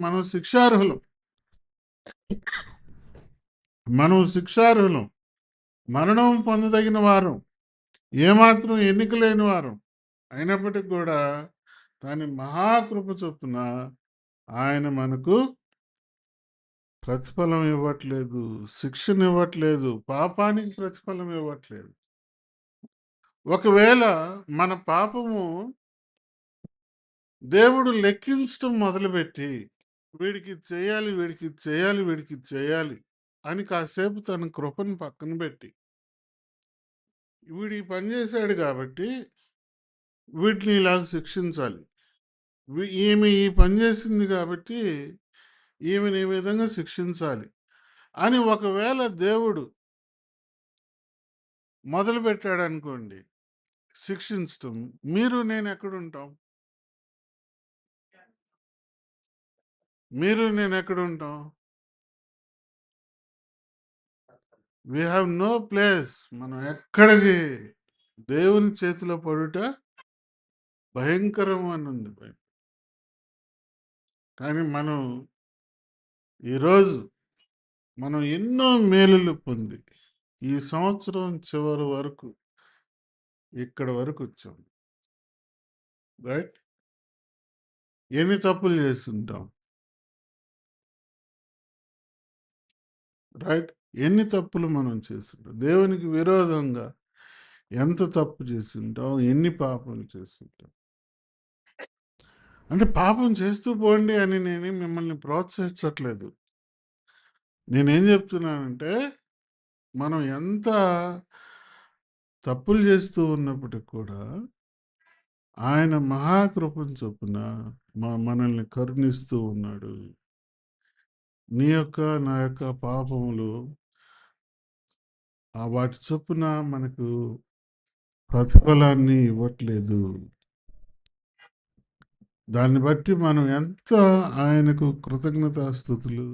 మనం శిక్షార్హులం. మనం శిక్షార్హులం. మరణం పొందదగిన వారం, ఏమాత్రం ఎన్నిక లేని వారం అయినప్పటికి కూడా దాని మహాకృప చొప్పున ఆయన మనకు ప్రతిఫలం ఇవ్వట్లేదు, శిక్షణ ఇవ్వట్లేదు, పాపానికి ప్రతిఫలం ఇవ్వట్లేదు. ఒకవేళ మన పాపము దేవుడు లెక్కించడం మొదలుపెట్టి వీడికి చేయాలి, వీడికి చేయాలి, వీడికి చేయాలి అని కాసేపు తన కృపను పక్కన పెట్టి వీడికి పని చేశాడు కాబట్టి వీటిని ఇలాగ శిక్షించాలి, ఈమె ఈ పని చేసింది కాబట్టి ఈమెను ఈ విధంగా శిక్షించాలి అని ఒకవేళ దేవుడు మొదలు పెట్టాడు అనుకోండి శిక్షించటం, మీరు నేను ఎక్కడుంటాం? మీరు నేను ఎక్కడుంటాం? We have no place. మనం ఎక్కడికి దేవుని చేతిలో పడుట భయంకరం అని ఉంది. కానీ ఈరోజు మనం ఎన్నో మేలులు పొంది ఈ సంవత్సరం చివరి వరకు ఇక్కడ వరకు వచ్చాం. రైట్? ఎన్ని తప్పులు చేస్తుంటాం? రైట్? ఎన్ని తప్పులు మనం చేస్తుంటాం? దేవునికి విరోధంగా ఎంత తప్పు చేస్తుంటాం, ఎన్ని పాపం చేస్తుంటాం? అంటే పాపం చేస్తూ పోండి అని నేను మిమ్మల్ని ప్రోత్సహించట్లేదు. నేనేం చెప్తున్నానంటే మనం ఎంత తప్పులు చేస్తూ ఉన్నప్పటికి కూడా ఆయన మహాకృపను చొప్పున మనల్ని కరుణిస్తూ ఉన్నాడు. నీ యొక్క నా యొక్క పాపములు వాటి చొప్పున మనకు ప్రతిఫలాన్ని ఇవ్వట్లేదు. దాన్ని బట్టి మనం ఎంత ఆయనకు కృతజ్ఞతాస్తుతులు